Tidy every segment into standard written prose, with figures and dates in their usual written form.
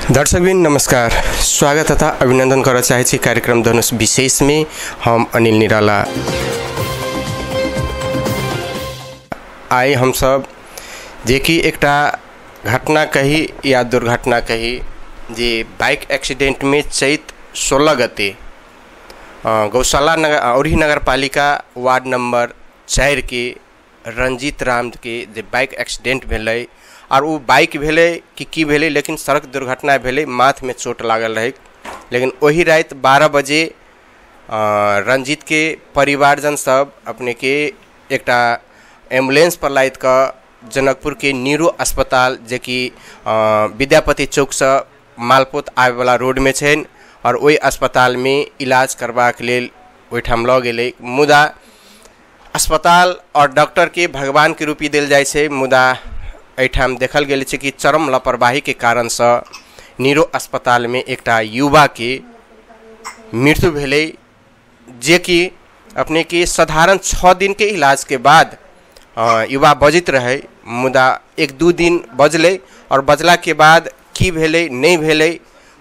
दर्शकबिन नमस्कार, स्वागत तथा अभिनंदन गर्न चाहे कार्यक्रम धनुष विशेष में हम अनिल निराला। आए हम सब जे कि एकटा घटना कही या दुर्घटना कही जे बाइक एक्सीडेंट में चैत 16 गते गौशाला नगर औरी नगरपालिका वार्ड नंबर 4 के रंजीत राम के जे बाइक एक्सीडेंट भेलै और वो बाइक भेलै कि भेलै, लेकिन सड़क दुर्घटना भेलै, माथ में चोट लागल रहे। लेकिन वही रात 12 बजे रंजीत के परिवारजन सब अपने के एकटा एम्बुलेंस पर लाद कर जनकपुर के नीरो अस्पताल जे कि विद्यापति चौक से मालपोत आवे वाला रोड में छै और वही अस्पताल में इलाज करबाक लेल ओहिठाम लऽ गेलै। मुदा अस्पताल और डॉक्टर के भगवान के रूपी देल जाइ छै, मुदा एठाम देखल गेल छै कि चरम लापरवाही के कारण से नीरो अस्पताल में एकटा युवा के मृत्यु भेलै, जे कि अपने के साधारण 6 दिन के इलाज के बाद युवा बजित रहे। मुदा 1-2 दिन बजलै और बजला के बाद की भेलै नहीं भेलै,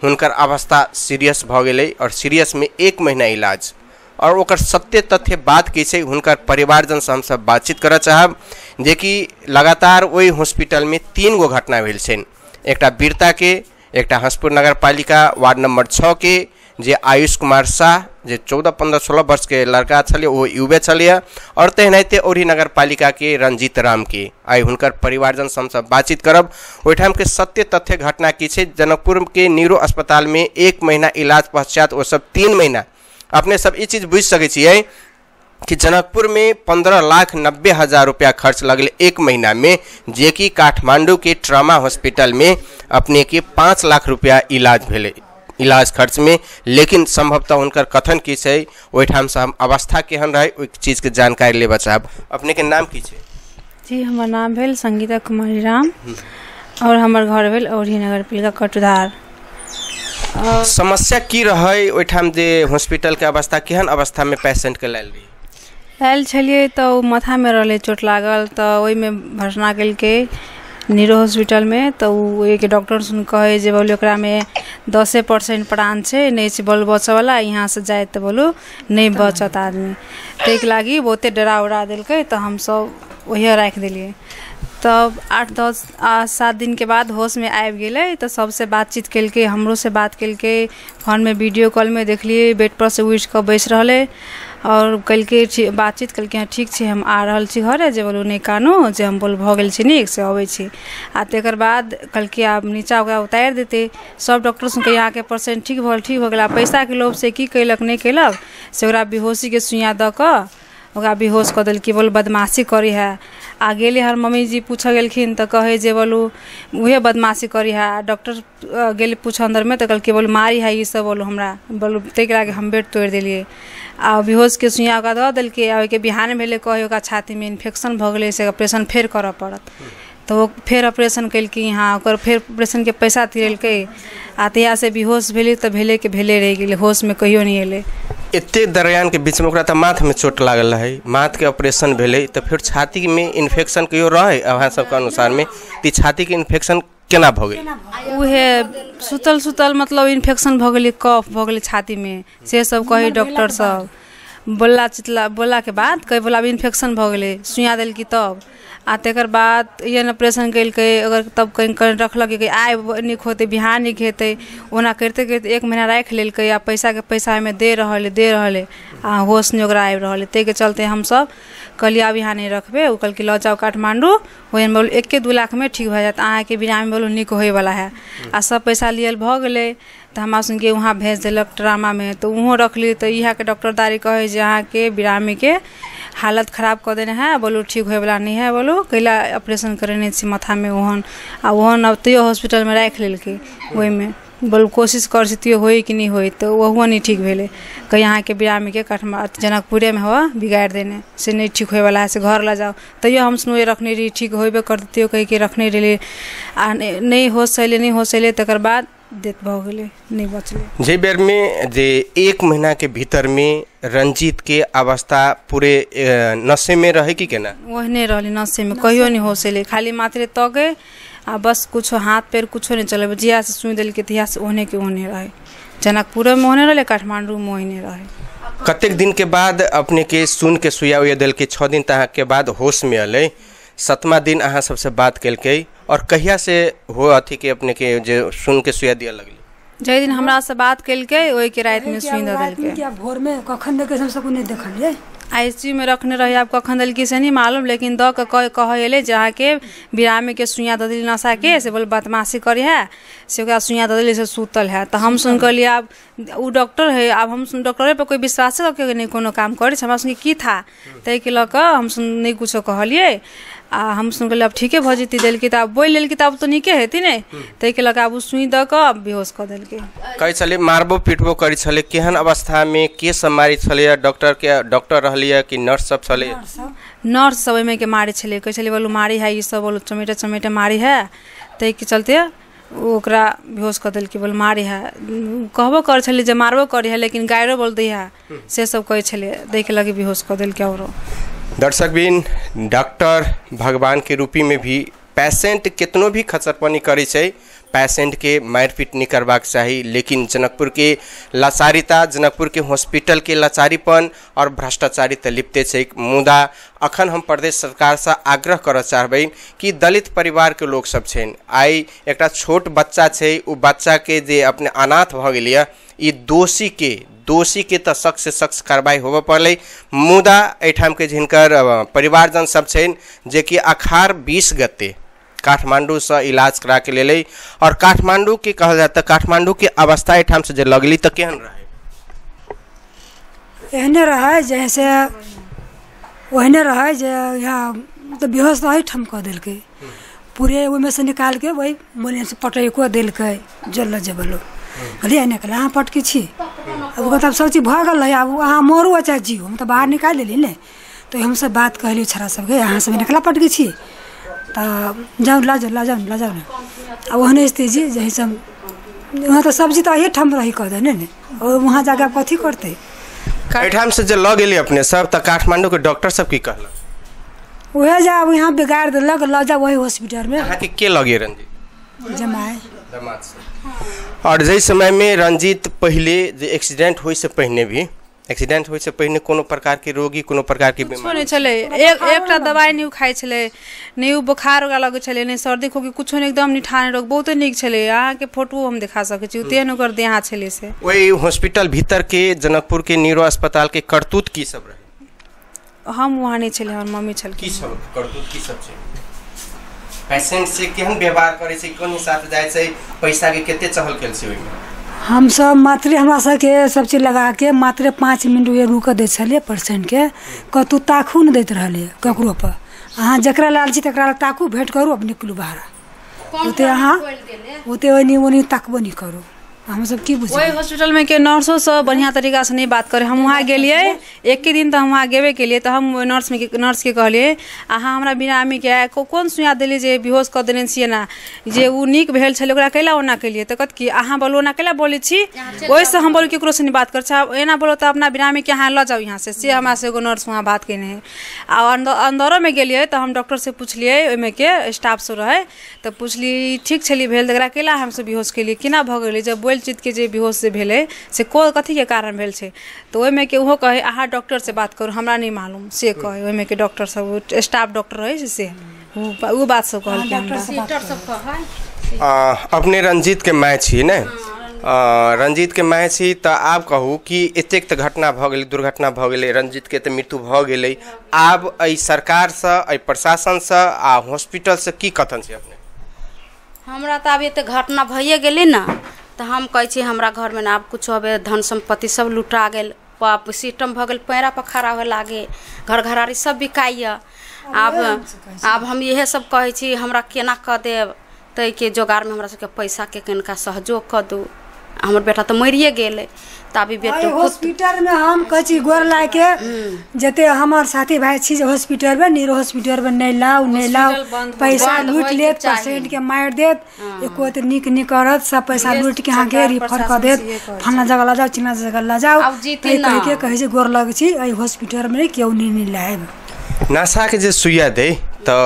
हुनकर अवस्था सीरियस भ गेलै और सीरियस में 1 महीना इलाज और ओकर सत्य तथ्य बात की छै हुनकर परिवारजन से हम सब बातचीत करऽ चाहब। जे कि लगातार वही हॉस्पिटल में 3 गो घटना भेल छै, एकटा बीरता के, एकटा हंसपुर नगरपालिका वार्ड नंबर 6 के जे आयुष कुमार शाह जे 14-15-16 वर्ष के लड़का छले वो युवे छलिए, और तेनाहिते औरी नगरपालिका के रंजीत राम के। आई हुनकर परिवारजन से हम सब बातचीत करब। ओहिठाम के सत्य तथ्य घटना की छै। जनकपुर के नीरो अस्पताल में 1 महीना इलाज पश्चात वो सब 3 महीना अपने सब ये चीज बुझ सके छिए कि जनकपुर में 15,90,000 रुपया खर्च लगल 1 महीना में, जे कि काठमांडू के ट्रामा हॉस्पिटल में अपने के 5 लाख रुपया इलाज भेले इलाज खर्च में। लेकिन संभवतः उनकर कथन की छै ओहिठाम से हम अवस्था केहन रहे ओहि चीज के जानकारी ले बचाब। अपने के नाम की छै? जी हमर नाम भेल संगीता कुमारी राम और हमर घर भेल औरी नगरपालिका कटुधार। समस्या की रहे ओहिठाम जे हॉस्पिटल के अवस्था केहन अवस्था में पेशेंट के लायल छलिए तो माथा में रहले चोट लागल तो ओहि में भर्ना केलके नीरो हॉस्पिटल में। तो एक डॉक्टर सुन कहे जे बोले ओकरा में 10% प्राण छै, नहीं छै बोल बचे वाला, यहाँ से जाए तो बोलू नहीं बचत आदमी। ताहि लागी बहुते डरा उड़ा दिलकै तो हम सब वही राख दिलिए। तब 8-10-7 दिन के बाद होश में आबि गेलै तो सबसे बातचीत केलकै, हमरो से बात केलकै, फोन में वीडियो कॉल में देखलिए बेड पर से उठ कर बैस रहले और कलके बातचीत कलके हाँ ठीक छै हम आ रहल छी घरे, जे बोलू नहीं कानू जे हम बोल भ गेल छी नीक से अबै छी। आ तेकर बाद कलके आब नीचा ओकरा उतारि देते। सब डॉक्टर सुन के यहाँ के पेशेंट ठीक हो गेला, पैसा के लोभ से की कैलक नहीं कैलक से ओकरा बेहोशी के सुइया द के ओकरा बेहोश कऽ देलकै, बोल बदमाशी करी है। आ गेले हर मम्मी जी पूछ गेलखिन तो कहे जे बोलू उहे बदमाशी करी है। डॉक्टर गेले पूछ अंदर में तो कहलकै बोल मारी है ये सब बोलू हमरा बोलू, ताहि लागी हम बेड तोड़ दिलिए। आ बेहोश के सुइया ओकरा दऽ देलकै। आ ओहिके बिहान भेले कहे ओकरा छाती में इन्फेक्शन भ गेलै से ऑपरेशन फेर करऽ पड़त। तो वो फिर ऑपरेशन कैलकै यहाँ, ओकर फिर ऑपरेशन के पैसा तिरेलकै। आ तहिया से बेहोश भेलै तो भेले के भेले रह गेलै, होश में कहियो नहीं एलै। एते दरमियान के बीच में ओकरा तो माथ में चोट लागल रहे, माथ के ऑपरेशन भेलै तो फिर छाती में इन्फेक्शन कहियो रहे अहाँ सबके अनुसार में, तो छाती के इन्फेक्शन केना भ गेल? उहे सुतल मतलब इन्फेक्शन भ गेलै, कफ भ गेलै छाती में, से सब कहे डॉक्टर सब। बोला के बाद कहे बोला इन्फेक्शन भ गेलै, सुइया देलकै तब। आ तेकर बाद ये ऑपरेशन कैलकै, अगर तब कहीं रखलक कि आइ नीक होते बिहान नीक हेतै, ओना करते करते 1 महीना राखि लेलकै। आ पैसा के पैसा में दे रहले आ होश नहीं ओकरा आबि रहले। ताहि के चलते हम सब कहलिए अब यहाँ नहीं रखबे। ओ कहलकै लऽ जाओ काठमांडू, वही बोलू 1-2 लाख में ठीक हो जात, अहाँ के बिना में बोलू नीक होए वाला है। आ सब पैसा लियल भ गेलै तो हमरा सुनके वहाँ भेज दिलक ट्रामा में। तो वहाँ रखली तो यहाँ के डॉक्टरदारी कहे जे अहाँ के बिरामी के हालत खराब कर देने हैं, बोलू ठीक होए वाला नहीं है, बोलू कैला ऑपरेशन करेने छी माथा में ओहन। आ ओहन अब तैयो हॉस्पिटल में राख लेलकै, वही में बोलू कोशिश कर सकती होई कि नहीं होई, तो वह नहीं ठीक भेले। कहीं यहाँ के बिरामी के जनकपुरे में हुआ बिगाड़ देने से नहीं ठीक होए वाला है, से घर ला जाओ। तैयो हम सुनो रखने रही, ठीक होबे कर देते कह के रखने रही। आ नहीं होश अले तकर बाद डेथ भ गेलै, नहीं बचले। जे बेर में जे 1 महीना के भीतर में रंजीत के अवस्था पूरे नशे में रहे कि केना? ओहने रहले नशे में, कहियो नहीं होश अले, खाली मात्रे तके आ बस कुछ हाथ पैर कुछो नहीं चले, जिया से सुई दिल के तिहा से ओहने के ओहने रहे, जनकपुर में होने रहे, काठमांडू में ओहने रहे। कतेक दिन के बाद अपने के सुन के सुइया उइया दिल के 6 दिन तक के बाद होश में अल, 7वां दिन अहाँ सबसे बात कल और कहिया से हो अथी के अपने के जो सुन के सुइया दिया लगली? जय दिन हमरा से बात कल वही के रात में सुई दिल के भोर में कखन देखे हम सब नहीं देखलिए, आईसीयू में रखने रही। आप कखन दिल की से नहीं मालूम, लेकिन द के कहे जहाँ के बिरामी के सुइया द दिल नशा के से बोले बदमाशी करी है से सुइया द दिल से सुतल है। तो हम सुन कहलिए अब वो डॉक्टर है, अब हम सुन डॉक्टर पर कोई विश्वास करके नहीं कोनो काम करे, हमरा सुन की था तय के लऽ कऽ हम सुन नहीं कुछ कहलिए। आ हम सुन कहलिए अब ठीके भ जेती दिल की, तो बोल लेल की तब तो नीके हेती नहीं, तय के लऽ कऽ अब सुई द के बेहोश कर दिल के। कहे छले मारबो पीटबो करी छले, केहन अवस्था में के सब मारी छले? डॉक्टर रहलिए कि नर्स सब छले? नर्स सब में के मारी छले, कहे छले बोलू मारी है ये सब, बोलू चमेटे चमेटे मारी है, तय के चलते ओकरा बेहोश कर दिल के, बोल मारी है। कहबो कर छले जे मारबो करी है, लेकिन गायरो बोल दी है से सब कहे छले, देखे लगे बेहोश कर दिल के। और दर्शक बिन डॉक्टर भगवान के रूपी में भी पेशेंट कितनो भी खचरपनी करे छे, पेशेंट के मारपीट नहीं करवाक चाहिए, लेकिन जनकपुर के लाचारिता, जनकपुर के हॉस्पिटल के लाचारीपन और भ्रष्टाचारी तो लिपते छे। मुदा अखन हम प्रदेश सरकार से आग्रह कर चाहबे कि दलित परिवार के लोग सब छेन, आई एक छोट बच्चा छे, उ बच्चा के जे अपने अनाथ भ गेलिए, ई दोषी के तो सख्त से सख्त कार्रवाई होबे पड़े। मुदा एठाम के जिनकर परिवारजन सब छेन जे कि अखाड़ 20 गते काठमांडू से इलाज करा के ले ली, और काठमांडू के कहल जाता, काठमांडू की अवस्था एठाम से जे लगली तो केहन रहे? एहने रहे जैसे ओहने रहे जे यहाँ तो बेहोश वही ठम कह दिल के, पूरे में से निकाल के वही बोले से पटको दिल के जल जबलो कहलिए निकल अहाँ पटकी छी। अब मतलब सब चीज भ गल है, अब अहाँ मरू चाहे जियो, हम तो बाहर निकाल लेली ने। तो हमसे बात कहली छड़ा सबके, अहाँ सब निकला पटकी छी तो जाओ ला जाओ ना। अब ओहने स्थिति जही सब वहाँ तो सब्जी तो ये ठम रही कह देने ने, और वहाँ जाके आप कथी करते? एठाम से जे लग गेली अपने सब तो काठमांडू के डॉक्टर सब की कहल? वह जाओ यहाँ बिगाड़ दिलक, ल जाओ वही हॉस्पिटल में। अहाँ के के लगे रंजीत? जमाए दामाद से। और जै समय में रंजीत पहले जे एक्सीडेंट होई से पहले कोनो प्रकार के रोगी, कोनो प्रकार के बीमारी नहीं चले, एकटा दवाई नहीं खाई छले, नहीं बुखार ओकरा लगे छले, नहीं सर्दी खोखी कुछो नहीं, एकदम निठाने रोग बहुत निक छले। अहाँ के फोटो हम दिखा सके छी, तेहन ओकर देहा छले से। वही हॉस्पिटल भीतर के जनकपुर के न्यूरो अस्पताल के करतूत की सब रहे? हम वहाँ नहीं छले, हमर मम्मी छल। की सब करतूत की सब छे? पेशेंट से केहन व्यवहार करे छै, कोन हिसाब से जाय छै, पैसा के केते चहल केल छै? ओइ में हम सब मात्र हमरा सबके सब चीज लगा के मात्र 5 मिनट रुक दे छलिए पेशेंट के, कतू ताकू न दैत रहलिए ककरो पर। अहाँ जकरा लाल छी तकरा ताकू, भेंट करू, अब निकलू बाहर, ओते अहाँ ओते ओनी ताकबो नहीं करू। हम सब की बुझे? वही हॉस्पिटल में के नर्सों सब बढ़िया तरीका से नहीं बात करे। हम वहाँ गेलिए एक ही दिन, तो हम वहाँ गेबे के लिए, तो हम नर्स के कहलिए अहाँ हमरा बिरामी के कौन सुइया दिली जे बेहोश कर देने छिए ना, जे उ नीक भेल छले ओकरा कैला ओना केलिए? तो कहत कि अहाँ बोलो ना कैला बोले छी, वही से हम बोल केकरो से नहीं बात कर छ, एना बोलो तो अपना बिरामी के अहाँ ल जाओ यहाँ से हमरा से एगो नर्स वहाँ बात केने है। आ अंदरों में गेलिए तो हम डॉक्टर से पूछलिए, ओइमे के स्टाफ सब रहे, तो पूछली ठीक छली भेल तकरा कैला हमसे बेहोश केलिए, केना भ गेलै? जब चित के जे बेहोश से भेले से को कथी के कारण भेल छे, तो ओइमे के उहो कहे अहाँ डॉक्टर से बात करू, हमरा नहीं मालूम से कहे। ओइमे के डॉक्टर सब स्टाफ डॉक्टर रहे से वो बात सब कहल के डॉक्टर सब कहे। अपने रंजीत के माय छी ने, रंजीत के माय छी, तो आप कहू कि एतेक तो घटना भ गेलै, दुर्घटना भ गेलै, रंजीत के तो मृत्यु भ गेलै, आब एहि सरकार से, एहि प्रशासन से आ हॉस्पिटल से की कथन छै अपने? हमरा तो अब एते घटना भइए गेलै ना, तो हम कहे छी हमरा घर में आब कुछ हबे, धन संपत्ति सब लुटा गेल, सिस्टम भ गेल, पैरा पर खड़ा हो लागे, घर घरारी सब बिकाइए। आब हम यह सब कहे छी हमरा केना क देब, तै के जोगार में हमरा सबके पैसा के कनिका सहयोग क दू। हमर बेटा तो मरिए गेले, तभी बेटा हॉस्पिटल में हम कह छी गोर लाग के जते हमार साथी भाई छी जे हॉस्पिटल में, नीरो हॉस्पिटल में नहीं लाओ पैसा लूट लेत, पेशेंट के मार देत, एको तो निक नहीं करत, सब पैसा लूट के यहाँ के रिफर कर देत, फलना जगह ला जाओ, चिल्ला जगह ला जाओ, कह के कहे गोर लग छी, हॉस्पिटल में केहू नहीं लाएब। नशा के जे सुइया दे तो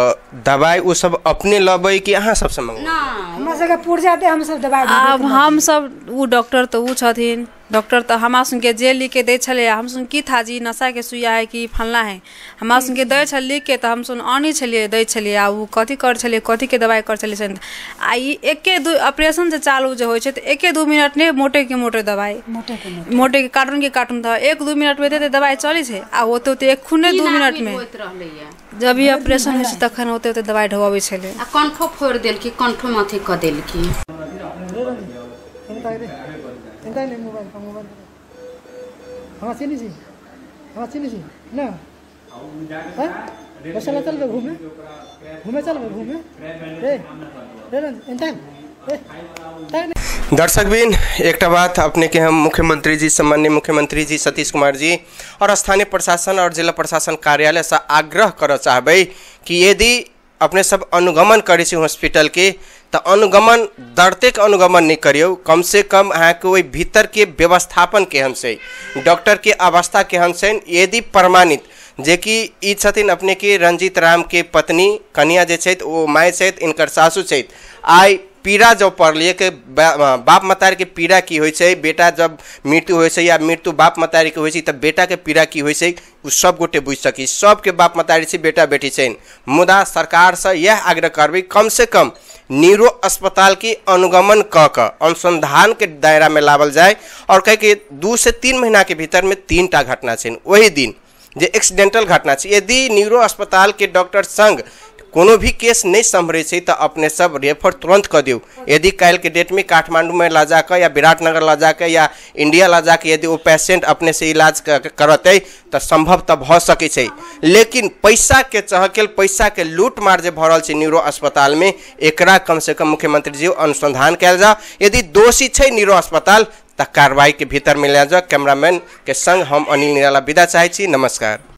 दवाई वो सब अपने लबै कि अहाँ सबसे मंगबै? ना हमरा सबके पुर्जा दे हम सब दवाई आब हम सब उ डॉक्टर तो उ छथिन, डॉक्टर तो हमरा सुनके जे लिख के दै छलै, हम सुन की था जी नशा के सुइया है कि फलना है, हमरा सुनके दै छल लिख के तो हम सुन आनी छलिए दै छलिए। आ उ कथी कर छलिए, कथी के दवाई कर छलिए आ ई एके दू ऑपरेशन से चालू जे होइ छै तो एके 2 मिनट ने मोटे के मोटे दवाई, मोटे के कार्टून था 1-2 मिनट में देते दवाई चलै छै। आ होते होते एक खूने 2 मिनट में जब ही ऑपरेशन होइ छै तखन होते होते दवाई ढोआबै छलै। आ कंठो फोड़ देल की कंठो में अथी क देल की मोबाइल हाँ चिनी छी ना बसला चलबे घूमे चलबे दर्शकबिन एक बात अपने के हम मुख्यमंत्री जी, सम्माननीय मुख्यमंत्री जी सतीश कुमार जी और स्थानीय प्रशासन और जिला प्रशासन कार्यालय से आग्रह कर चाहबै कि यदि अपने सब अनुगमन करे हॉस्पिटल के तो अनुगमन दरते के अनुगमन नहीं करियो, कम से कम अहाँ के वही भीतर के व्यवस्थापन केहन से, डॉक्टर के अवस्था केहन से, यदि प्रमाणित जे कि ई छथिन अपने के रंजीत राम के पत्नी कन्या जे छै ओ माय छै, इनकर सासू छै, आई पीड़ा जो पड़लिए के बाप मतारी के पीड़ा की होइ छै, बेटा जब मृत्यु होइ छै या मृत्यु बाप मतारी के होइ छै तब बेटा के पीड़ा की होइ छै उ सब गोटे बुझ सकी। सबके बाप मतारी से बेटा बेटी छै, मुदा सरकार से यह आग्रह करबै कम से कम न्यूरो अस्पताल की अनुगमन क अनुसंधान के दायरा में लावल जाए और कह के 2 से 3 महीना के भीतर में 3टा घटना छै वही दिन जे एक्सीडेंटल घटना छै। यदि न्यूरो अस्पताल के डॉक्टर संग कोनो भी केस नहीं संभरे छै तो अपने सब रेफर तुरंत कर दियो। यदि कल के डेट में काठमांडू में ला जाकर या विराटनगर ला जाकर या इंडिया ला जाकर यदि वो पेशेंट अपने से इलाज करते तो संभव तब हो सके छै, लेकिन पैसा के चहकेल पैसा के लूट मार जे भरल छै न्यूरो अस्पताल में, एकरा कम से कम मुख्यमंत्री जी अनुसंधान कल जाओ। यदि दोषी छै न्यूरो अस्पताल तो कार्रवाई के भीतर में ले जाओ। कैमरामैन के संग हम अनिल निराला विदा चाहे छी। नमस्कार।